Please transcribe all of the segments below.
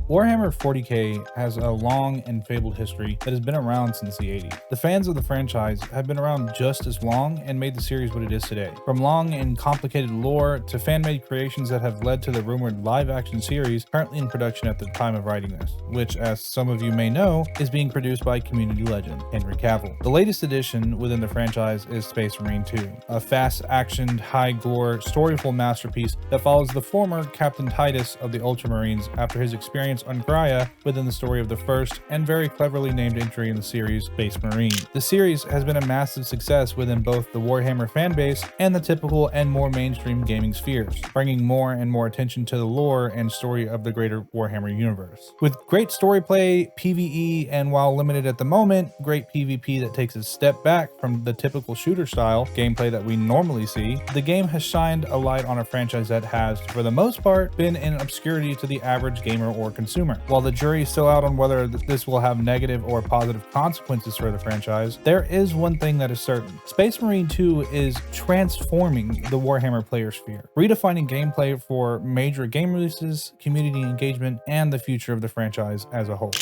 Warhammer 40k has a long and fabled history that has been around since the 80s. The fans of the franchise have been around just as long and made the series what it is today. From long and complicated lore to fan-made creations that have led to the rumored live-action series currently in production at the time of writing this, which, as some of you may know, is being produced by community legend Henry Cavill. The latest addition within the franchise is Space Marine 2, a fast-actioned, high-gore, storyful masterpiece that follows the former Captain Titus of the Ultramarines after his experience on Graia within the story of the first and very cleverly named entry in the series, Space Marine. The series has been a massive success within both the Warhammer fanbase and the typical and more mainstream gaming spheres, bringing more and more attention to the lore and story of the greater Warhammer universe. With great story play, PvE, and while limited at the moment, great PvP that takes a step back from the typical shooter style gameplay that we normally see, the game has shined a light on a franchise that has, for the most part, been in obscurity to the average gamer or consumer. While the jury is still out on whether this will have negative or positive consequences for the franchise, there is one thing that is certain. Space Marine 2 is transforming the Warhammer player sphere, redefining gameplay for major game releases, community engagement, and the future of the franchise as a whole.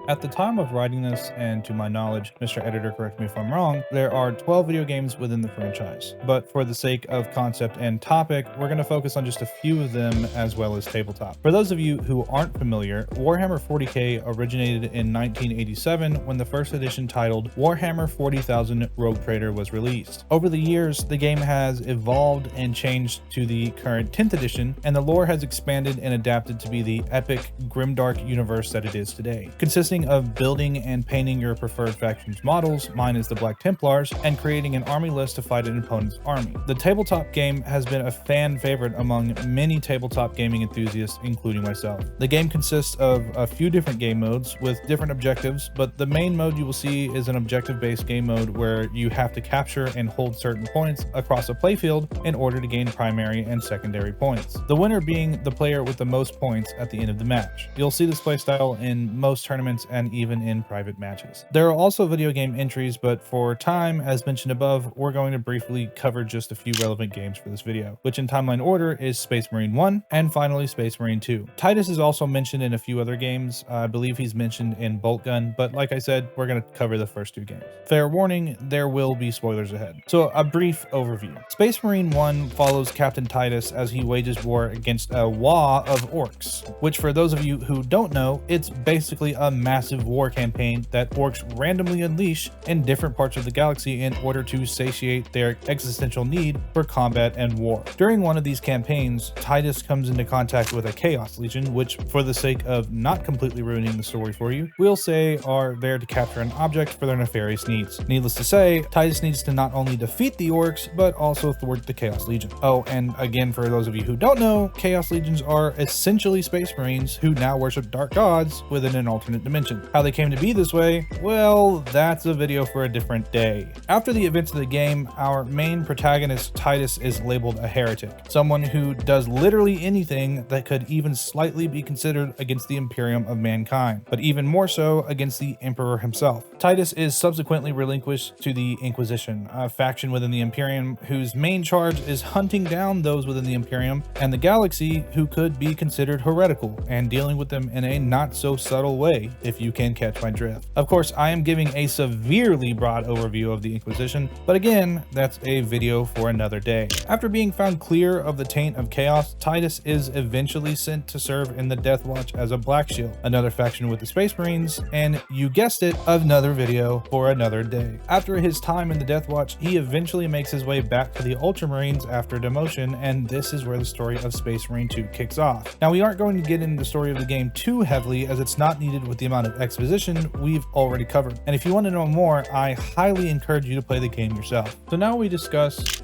At the time of writing this, and to my knowledge, Mr. Editor, correct me if I'm wrong, there are 12 video games within the franchise. But for the sake of concept and topic, we're going to focus on just a few of them as well as tabletop. For those of you who aren't familiar, Warhammer 40k originated in 1987 when the first edition titled Warhammer 40,000 Rogue Trader was released. Over the years, the game has evolved and changed to the current 10th edition, and the lore has expanded and adapted to be the epic, grimdark universe that it is today. Consisting of building and painting your preferred faction's models, mine is the Black Templars, and creating an army list to fight an opponent's army. The tabletop game has been a fan favorite among many tabletop gaming enthusiasts, including myself. The game consists of a few different game modes with different objectives, but the main mode you will see is an objective-based game mode where you have to capture and hold certain points across a playfield in order to gain primary and secondary points. The winner being the player with the most points at the end of the match. You'll see this playstyle in most tournaments and even in private matches. There are also video game entries, but for time, as mentioned above, we're going to briefly cover just a few relevant games for this video, which in timeline order is Space Marine 1 and finally Space Marine 2. Titus is also mentioned in a few other games. I believe he's mentioned in Bolt Gun, but like I said, we're going to cover the first two games. Fair warning, there will be spoilers ahead. So a brief overview. Space Marine 1 follows Captain Titus as he wages war against a Waaagh of orcs, which for those of you who don't know, it's basically a massive war campaign that orcs randomly unleash in different parts of the galaxy in order to satiate their existential need for combat and war. During one of these campaigns, Titus comes into contact with a Chaos Legion, which, for the sake of not completely ruining the story for you, we'll say are there to capture an object for their nefarious needs. Needless to say, Titus needs to not only defeat the orcs, but also thwart the Chaos Legion. Oh, and again, for those of you who don't know, Chaos Legions are essentially Space Marines who now worship dark gods within an alternate dimension. How they came to be this way, well, that's a video for a different day. After the events of the game, our main protagonist Titus is labeled a heretic, someone who does literally anything that could even slightly be considered against the Imperium of mankind, but even more so against the Emperor himself. Titus is subsequently relinquished to the Inquisition, a faction within the Imperium whose main charge is hunting down those within the Imperium and the galaxy who could be considered heretical and dealing with them in a not so subtle way, if you can catch my drift. Of course, I am giving a severely broad overview of the Inquisition, but again, that's a video for another day. After being found clear of the taint of chaos, Titus is eventually sent to serve in the Death Watch as a Black Shield, another faction with the Space Marines, and you guessed it, another video for another day. After his time in the Death Watch, he eventually makes his way back to the Ultramarines after demotion, and this is where the story of Space Marine 2 kicks off. Now, we aren't going to get into the story of the game too heavily as it's not needed with the amount of exposition we've already covered. And if you want to know more, I highly encourage you to play the game yourself. So now we discuss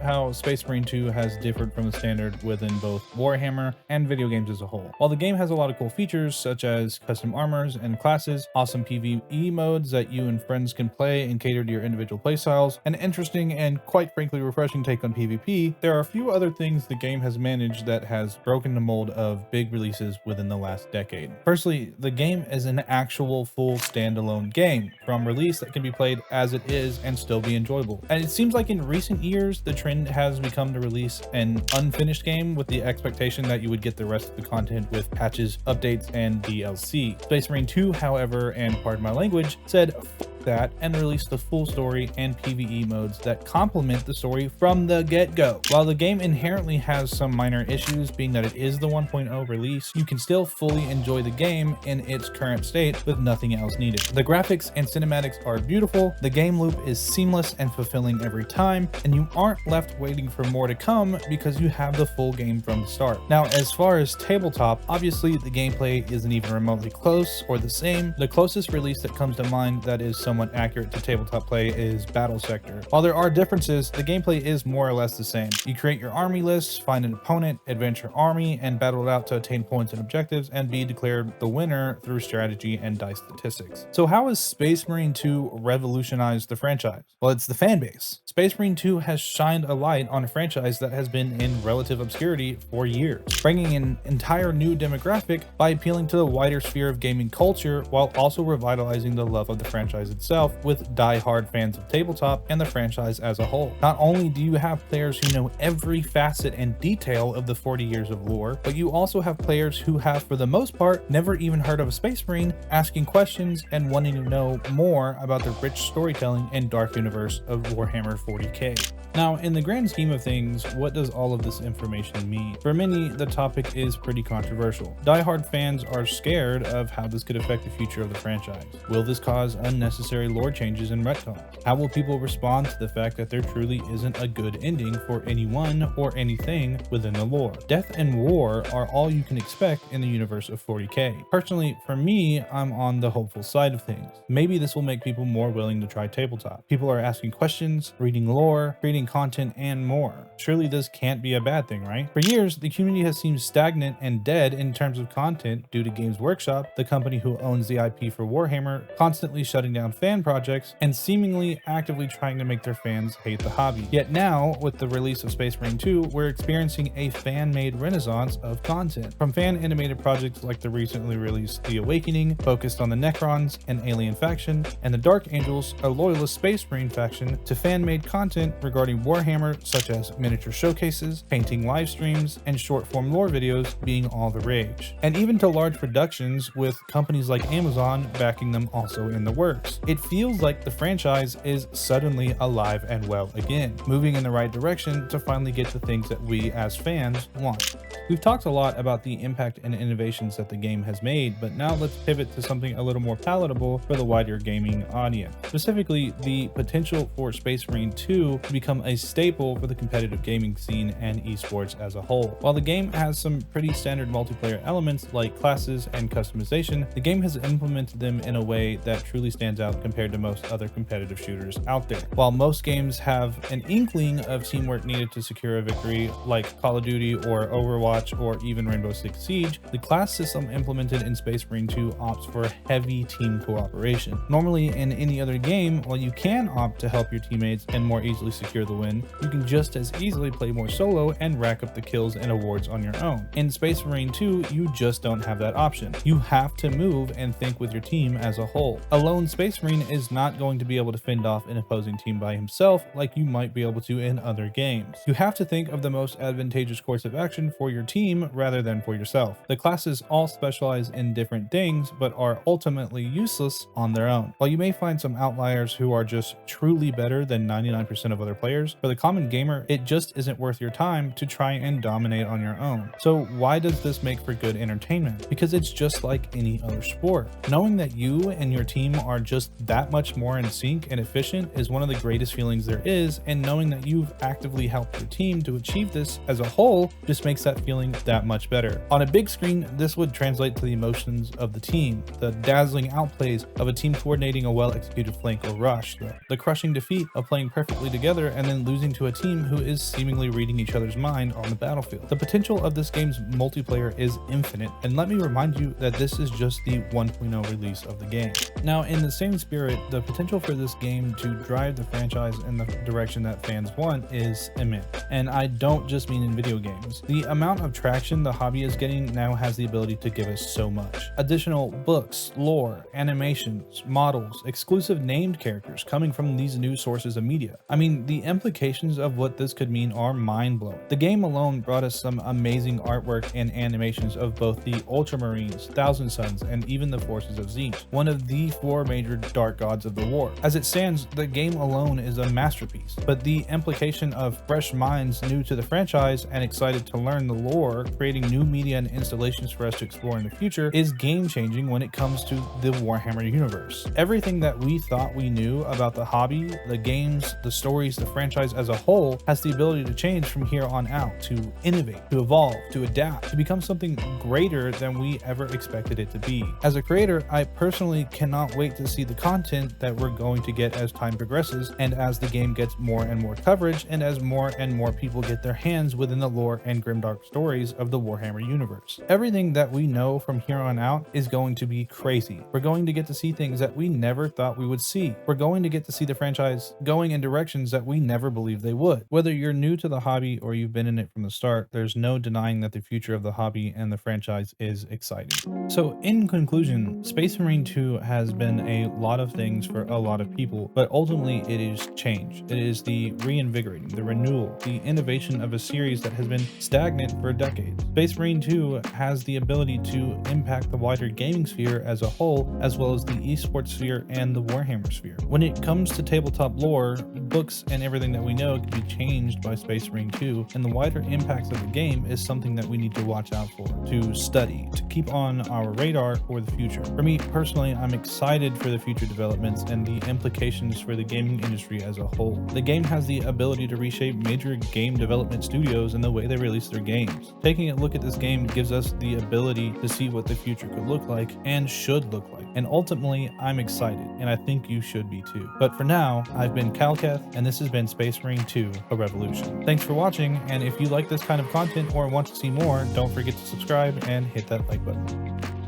how Space Marine 2 has differed from the standard within both Warhammer and video games as a whole. While the game has a lot of cool features such as custom armors and classes, awesome PvE modes that you and friends can play and cater to your individual playstyles, an interesting and quite frankly refreshing take on PvP, there are a few other things the game has managed that has broken the mold of big releases within the last decade. Firstly, the game is an actual full standalone game from release that can be played as it is and still be enjoyable. And it seems like in recent years, the trend has become to release an unfinished game with the expectation that you would get the rest of the content with patches, updates, and DLC. Space Marine 2, however, and pardon my language, said that and release the full story and PvE modes that complement the story from the get-go. While the game inherently has some minor issues, being that it is the 1.0 release, you can still fully enjoy the game in its current state with nothing else needed. The graphics and cinematics are beautiful, the game loop is seamless and fulfilling every time, and you aren't left waiting for more to come because you have the full game from the start. Now, as far as tabletop, obviously the gameplay isn't even remotely close or the same. The closest release that comes to mind that is somewhat accurate to tabletop play is Battle Sector. While there are differences, the gameplay is more or less the same. You create your army lists, find an opponent, advance your army, and battle it out to attain points and objectives and be declared the winner through strategy and dice statistics. So how has Space Marine 2 revolutionized the franchise? Well, it's the fan base. Space Marine 2 has shined a light on a franchise that has been in relative obscurity for years, bringing an entire new demographic by appealing to the wider sphere of gaming culture while also revitalizing the love of the franchise itself with die-hard fans of tabletop and the franchise as a whole. Not only do you have players who know every facet and detail of the 40 years of lore, but you also have players who have, for the most part, never even heard of a Space Marine, asking questions and wanting to know more about the rich storytelling and dark universe of Warhammer 40k. Now, in the grand scheme of things, what does all of this information mean? For many, the topic is pretty controversial. Die-hard fans are scared of how this could affect the future of the franchise. Will this cause unnecessary lore changes and retcons? How will people respond to the fact that there truly isn't a good ending for anyone or anything within the lore? Death and war are all you can expect in the universe of 40k. Personally, for me, I'm on the hopeful side of things. Maybe this will make people more willing to try tabletop. People are asking questions, reading lore, creating content, and more. Surely this can't be a bad thing, right? For years, the community has seemed stagnant and dead in terms of content due to Games Workshop, the company who owns the IP for Warhammer, constantly shutting down fan projects and seemingly actively trying to make their fans hate the hobby. Yet now, with the release of Space Marine 2, we're experiencing a fan-made renaissance of content. From fan-animated projects like the recently released The Awakening, focused on the Necrons, an alien faction, and the Dark Angels, a loyalist Space Marine faction, to fan-made content regarding Warhammer, such as miniature showcases, painting live streams, and short-form lore videos being all the rage. And even to large productions with companies like Amazon backing them also in the works. It feels like the franchise is suddenly alive and well again, moving in the right direction to finally get the things that we as fans want. We've talked a lot about the impact and innovations that the game has made, but now let's pivot to something a little more palatable for the wider gaming audience. Specifically, the potential for Space Marine 2 to become a staple for the competitive gaming scene and esports as a whole. While the game has some pretty standard multiplayer elements like classes and customization, the game has implemented them in a way that truly stands out compared to most other competitive shooters out there. While most games have an inkling of teamwork needed to secure a victory, like Call of Duty or Overwatch or even Rainbow Six Siege, the class system implemented in Space Marine 2 opts for heavy team cooperation. Normally in any other game, while you can opt to help your teammates and more easily secure the win, you can just as easily play more solo and rack up the kills and awards on your own. In Space Marine 2, you just don't have that option. You have to move and think with your team as a whole. A lone Space Marine is not going to be able to fend off an opposing team by himself like you might be able to in other games. You have to think of the most advantageous course of action for your team rather than for yourself. The classes all specialize in different things but are ultimately useless on their own. While you may find some outliers who are just truly better than 99% of other players, for the common gamer, it just isn't worth your time to try and dominate on your own. So why does this make for good entertainment? Because it's just like any other sport. Knowing that you and your team are just that much more in sync and efficient is one of the greatest feelings there is, and knowing that you've actively helped your team to achieve this as a whole just makes that feeling that much better. On a big screen, this would translate to the emotions of the team, the dazzling outplays of a team coordinating a well-executed flank or rush, the crushing defeat of playing perfectly together and then losing to a team who is seemingly reading each other's mind on the battlefield. The potential of this game's multiplayer is infinite, and let me remind you that this is just the 1.0 release of the game. Now, in the same spirit, the potential for this game to drive the franchise in the direction that fans want is immense. And I don't just mean in video games. The amount amount of traction the hobby is getting now has the ability to give us so much. Additional books, lore, animations, models, exclusive named characters coming from these new sources of media. I mean, the implications of what this could mean are mind-blowing. The game alone brought us some amazing artwork and animations of both the Ultramarines, Thousand Sons, and even the forces of Tzeentch, one of the 4 major dark gods of the war. As it stands, the game alone is a masterpiece, but the implication of fresh minds new to the franchise and excited to learn the lore, creating new media and installations for us to explore in the future, is game-changing when it comes to the Warhammer universe. Everything that we thought we knew about the hobby, the games, the stories, the franchise as a whole has the ability to change from here on out, to innovate, to evolve, to adapt, to become something greater than we ever expected it to be. As a creator, I personally cannot wait to see the content that we're going to get as time progresses and as the game gets more and more coverage and as more and more people get their hands within the lore and grimdark stories of the Warhammer universe. Everything that we know from here on out is going to be crazy. We're going to get to see things that we never thought we would see. We're going to get to see the franchise going in directions that we never believed they would. Whether you're new to the hobby or you've been in it from the start, there's no denying that the future of the hobby and the franchise is exciting. So in conclusion, Space Marine 2 has been a lot of things for a lot of people, but ultimately it is change. It is the reinvigorating, the renewal, the innovation of a series that has been stagnant for decades. Space Marine 2 has the ability to impact the wider gaming sphere as a whole, as well as the esports sphere and the Warhammer sphere. When it comes to tabletop lore, books, and everything that we know can be changed by Space Marine 2, and the wider impacts of the game is something that we need to watch out for, to study, to keep on our radar for the future. For me personally, I'm excited for the future developments and the implications for the gaming industry as a whole. The game has the ability to reshape major game development studios and the way they release their games. Taking a look at this game gives us the ability to see what the future could look like and should look like. And ultimately, I'm excited, and I think you should be too. But for now, I've been Calketh, and this has been Space Marine 2: A Revolution. Thanks for watching, and if you like this kind of content or want to see more, don't forget to subscribe and hit that like button.